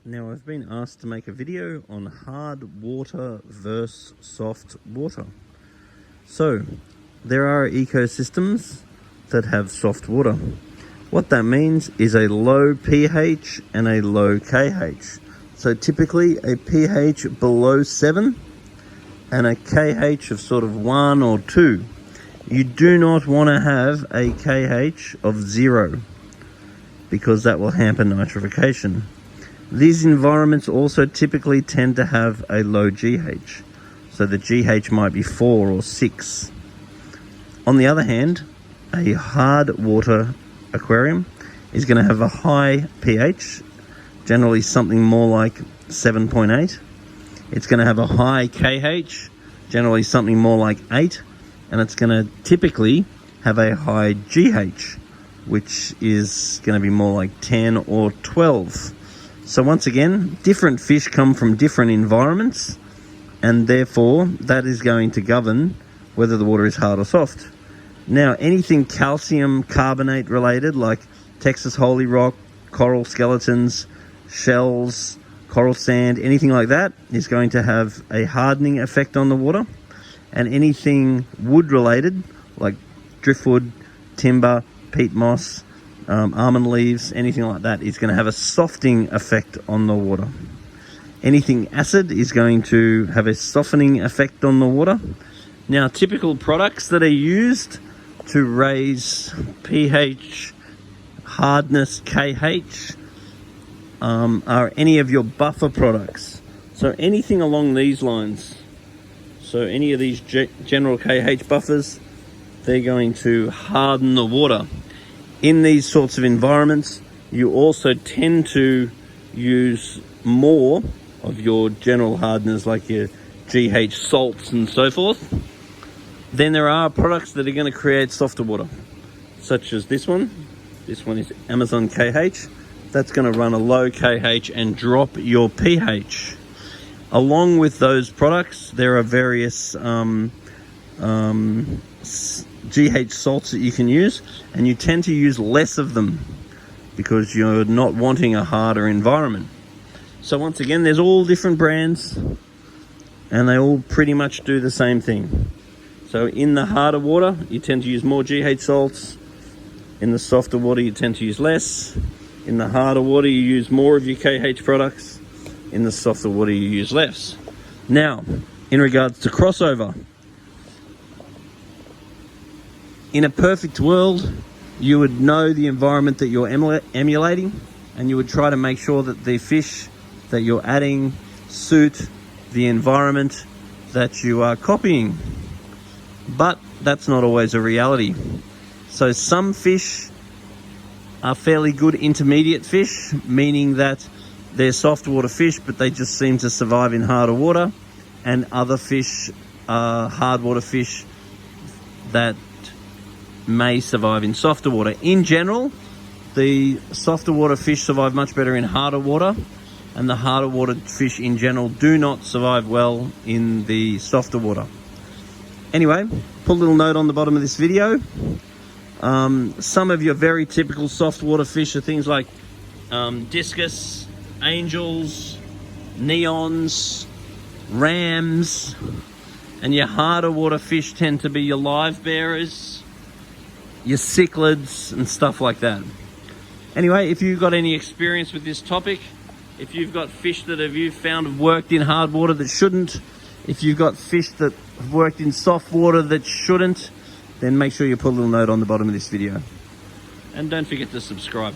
Now I've been asked to make a video on hard water versus soft water. So there are ecosystems that have soft water. What that means is a low pH and a low KH. So typically a pH below 7 and a KH of sort of 1 or 2. You do not want to have a KH of 0 because that will hamper nitrification. These environments also typically tend to have a low GH. So the GH might be 4 or 6. On the other hand, a hard water aquarium is going to have a high pH, generally something more like 7.8. It's going to have a high KH, generally something more like 8. And it's going to typically have a high GH, which is going to be more like 10 or 12. So once again, different fish come from different environments, and therefore that is going to govern whether the water is hard or soft. Now, anything calcium carbonate related, like Texas holy rock, coral skeletons, shells, coral sand, anything like that is going to have a hardening effect on the water. And anything wood related, like driftwood, timber, peat moss, almond leaves, anything like that is going to have a softening effect on the water. Anything acid is going to have a softening effect on the water. Now, typical products that are used to raise pH, hardness, KH are any of your buffer products. So anything along these lines. So any of these general KH buffers, they're going to harden the water. In these sorts of environments, you also tend to use more of your general hardeners like your GH salts and so forth. Then there are products that are going to create softer water, such as this one. This one is Amazon KH. That's going to run a low KH and drop your pH. Along with those products, there are various GH salts that you can use, and you tend to use less of them because you're not wanting a harder environment. So once again, there's all different brands and they all pretty much do the same thing. So in the harder water, you tend to use more GH salts. In the softer water, you tend to use less. In the harder water, you use more of your KH products. In the softer water, you use less. Now, in regards to crossover, in a perfect world, you would know the environment that you're emulating, and you would try to make sure that the fish that you're adding suit the environment that you are copying. But that's not always a reality. So some fish are fairly good intermediate fish, meaning that they're soft water fish, but they just seem to survive in harder water. And other fish are hard water fish that may survive in softer water. In general, the softer water fish survive much better in harder water, and the harder water fish in general do not survive well in the softer water. Anyway, put a little note on the bottom of this video. Some of your very typical soft water fish are things like discus, angels, neons, rams, and your harder water fish tend to be your live bearers, your cichlids and stuff like that. Anyway, if you've got any experience with this topic, if you've got fish that you found have worked in hard water that shouldn't, if you've got fish that have worked in soft water that shouldn't, then make sure you put a little note on the bottom of this video. And don't forget to subscribe.